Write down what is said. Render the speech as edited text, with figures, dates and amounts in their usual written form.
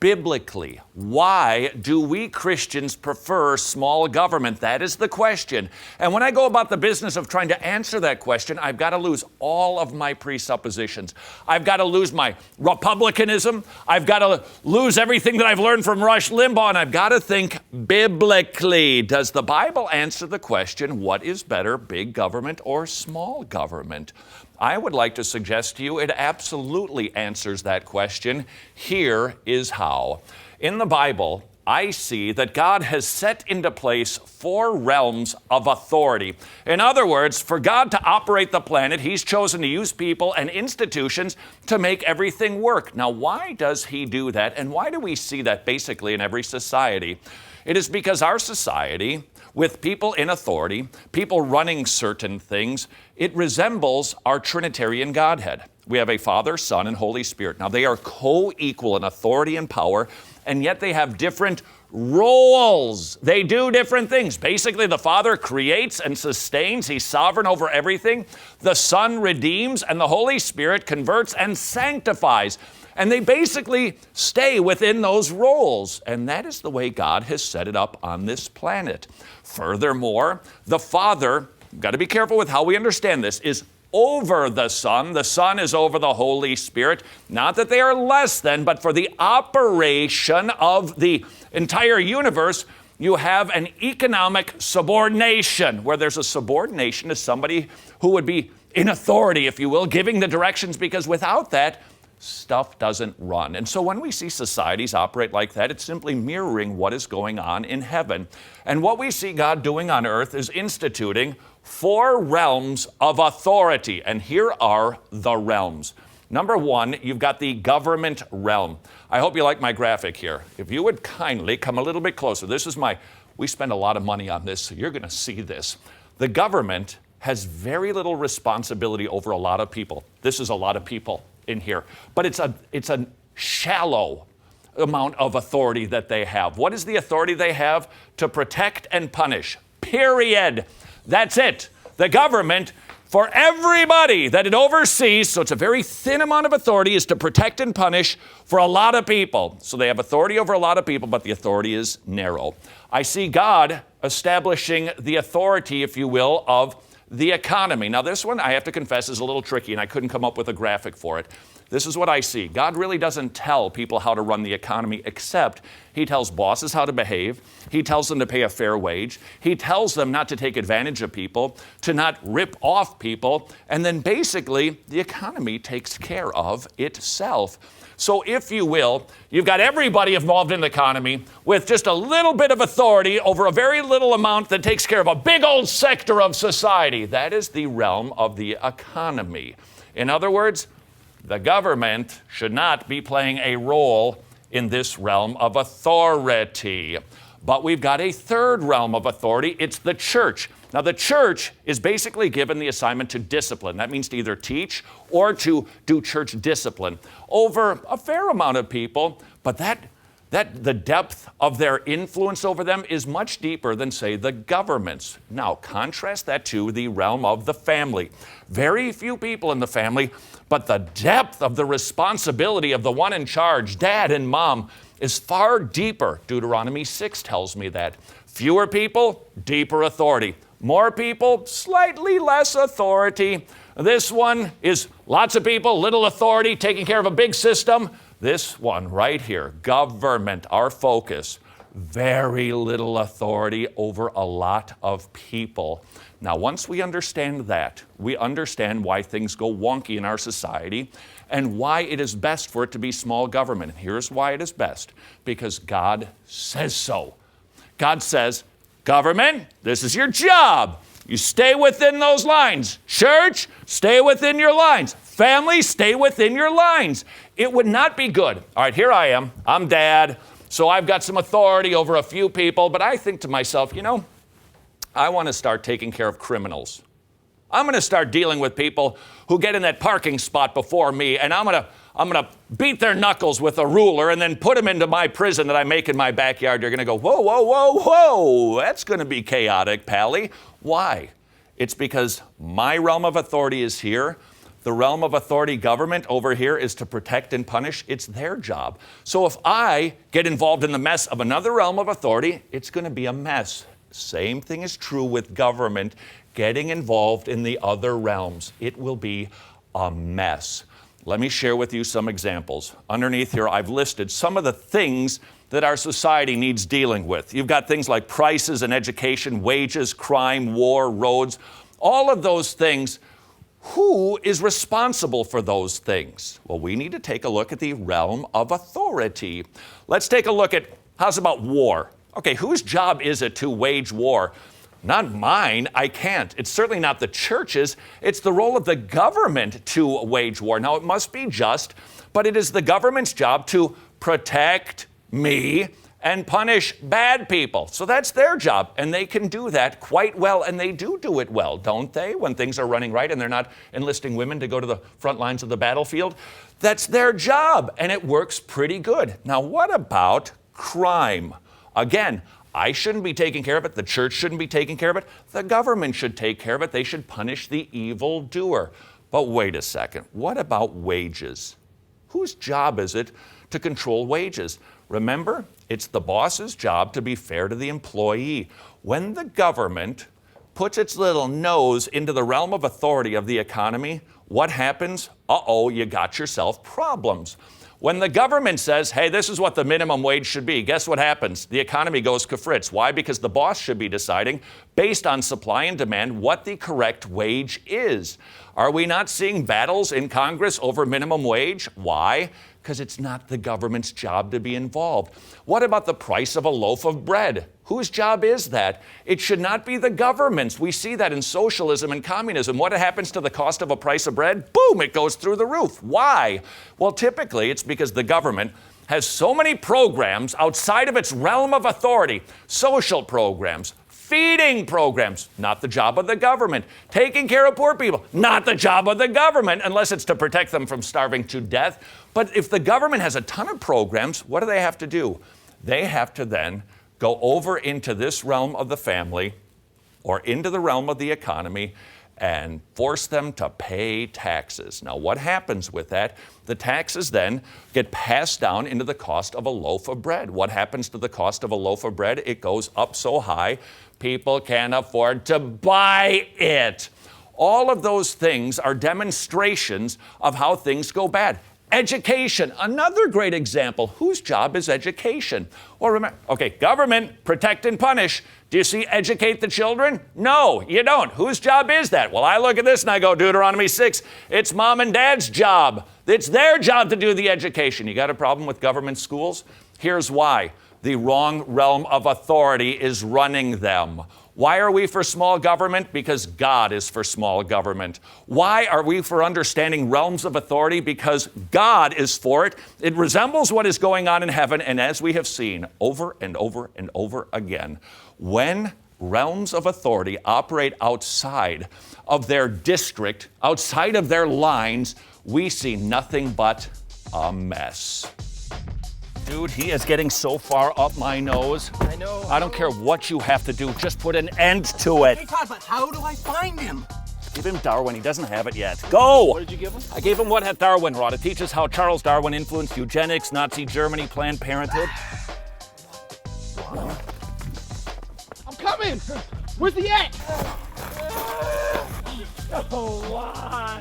biblically, why do we Christians prefer small government? That is the question. And when I go about the business of trying to answer that question, I've got to lose all of my presuppositions. I've got to lose my republicanism. I've got to lose everything that I've learned from Rush Limbaugh, and I've got to think biblically. Does the Bible answer the question, what is better, big government or small government? I would like to suggest to you it absolutely answers that question. Here is how. In the Bible, I see that God has set into place 4 realms of authority. In other words, for God to operate the planet, He's chosen to use people and institutions to make everything work. Now, why does He do that? And why do we see that basically in every society? It is because our society, with people in authority, people running certain things, it resembles our Trinitarian Godhead. We have a Father, Son, and Holy Spirit. Now, they are co-equal in authority and power, and yet they have different roles. They do different things. Basically, the Father creates and sustains. He's sovereign over everything. The Son redeems, and the Holy Spirit converts and sanctifies. And they basically stay within those roles. And that is the way God has set it up on this planet. Furthermore, the Father, got to be careful with how we understand this, is over the Son. The Son is over the Holy Spirit. Not that they are less than, but for the operation of the entire universe, you have an economic subordination, where there's a subordination to somebody who would be in authority, if you will, giving the directions, because without that, stuff doesn't run. And so when we see societies operate like that, it's simply mirroring what is going on in heaven. And what we see God doing on earth is instituting 4 realms of authority. And here are the realms. Number 1, you've got the government realm. I hope you like my graphic here. If you would kindly come a little bit closer. We spend a lot of money on this, so you're going to see this. The government has very little responsibility over a lot of people. This is a lot of people in here. But it's a shallow amount of authority that they have. What is the authority they have? To protect and punish. Period. That's it. The government, for everybody that it oversees, so it's a very thin amount of authority, is to protect and punish for a lot of people. So they have authority over a lot of people, but the authority is narrow. I see God establishing the authority, if you will, of the economy. Now, this one, I have to confess, is a little tricky, and I couldn't come up with a graphic for it. This is what I see. God really doesn't tell people how to run the economy, except He tells bosses how to behave. He tells them to pay a fair wage. He tells them not to take advantage of people, to not rip off people, and then basically the economy takes care of itself. So if you will, you've got everybody involved in the economy with just a little bit of authority over a very little amount that takes care of a big old sector of society. That is the realm of the economy. In other words, the government should not be playing a role in this realm of authority. But we've got a third realm of authority. It's the church. Now, the church is basically given the assignment to discipline. That means to either teach or to do church discipline over a fair amount of people, but the depth of their influence over them is much deeper than, say, the government's. Now, contrast that to the realm of the family. Very few people in the family, but the depth of the responsibility of the one in charge, dad and mom, is far deeper. Deuteronomy 6 tells me that. Fewer people, deeper authority. More people, slightly less authority. This one is lots of people, little authority, taking care of a big system. This one right here, government, our focus, very little authority over a lot of people. Now, once we understand that, we understand why things go wonky in our society and why it is best for it to be small government. Here's why it is best. Because God says so. God says, government, this is your job. You stay within those lines. Church, stay within your lines. Family, stay within your lines. It would not be good. All right, here I am. I'm dad, so I've got some authority over a few people, but I think to myself, I want to start taking care of criminals. I'm going to start dealing with people who get in that parking spot before me, and I'm going to beat their knuckles with a ruler and then put them into my prison that I make in my backyard. You're going to go, whoa, whoa, whoa, whoa. That's going to be chaotic, Pally. Why? It's because my realm of authority is here, The realm of authority government over here is to protect and punish. It's their job. So if I get involved in the mess of another realm of authority, it's going to be a mess. Same thing is true with government getting involved in the other realms. It will be a mess. Let me share with you some examples. Underneath here, I've listed some of the things that our society needs dealing with. You've got things like prices and education, wages, crime, war, roads, all of those things. Who is responsible for those things? Well, we need to take a look at the realm of authority. Let's take a look at, how's about war? Okay, whose job is it to wage war? Not mine, I can't. It's certainly not the church's. It's the role of the government to wage war. Now, it must be just, but it is the government's job to protect me and punish bad people. So that's their job, and they can do that quite well, and they do it well, don't they? When things are running right and they're not enlisting women to go to the front lines of the battlefield. That's their job, and it works pretty good. Now, what about crime? Again, I shouldn't be taking care of it. The church shouldn't be taking care of it. The government should take care of it. They should punish the evildoer. But wait a second. What about wages? Whose job is it to control wages? Remember, it's the boss's job to be fair to the employee. When the government puts its little nose into the realm of authority of the economy, what happens? Uh-oh, you got yourself problems. When the government says, hey, this is what the minimum wage should be, guess what happens? The economy goes kafritz. Why? Because the boss should be deciding, based on supply and demand, what the correct wage is. Are we not seeing battles in Congress over minimum wage? Why? Because it's not the government's job to be involved. What about the price of a loaf of bread? Whose job is that? It should not be the government's. We see that in socialism and communism. What happens to the cost of a price of bread? Boom, it goes through the roof. Why? Well, typically it's because the government has so many programs outside of its realm of authority. Social programs, feeding programs, not the job of the government. Taking care of poor people, not the job of the government, unless it's to protect them from starving to death. But if the government has a ton of programs, what do they have to do? They have to then go over into this realm of the family or into the realm of the economy and force them to pay taxes. Now, what happens with that? The taxes then get passed down into the cost of a loaf of bread. What happens to the cost of a loaf of bread? It goes up so high, people can't afford to buy it. All of those things are demonstrations of how things go bad. Education, another great example. Whose job is education? Well, remember, okay, government, protect and punish. Do you see educate the children? No, you don't. Whose job is that? Well, I look at this and I go, Deuteronomy 6, it's mom and dad's job. It's their job to do the education. You got a problem with government schools? Here's why. The wrong realm of authority is running them. Why are we for small government? Because God is for small government. Why are we for understanding realms of authority? Because God is for it. It resembles what is going on in heaven, and as we have seen over and over and over again, when realms of authority operate outside of their district, outside of their lines, we see nothing but a mess. Dude, he is getting so far up my nose. I know. I don't care what you have to do. Just put an end to it. Hey, Todd, but how do I find him? Give him Darwin. He doesn't have it yet. Go! What did you give him? I gave him What Hath Darwin Wrought. It teaches how Charles Darwin influenced eugenics, Nazi Germany, Planned Parenthood. I'm coming! Where's the X? Oh, why?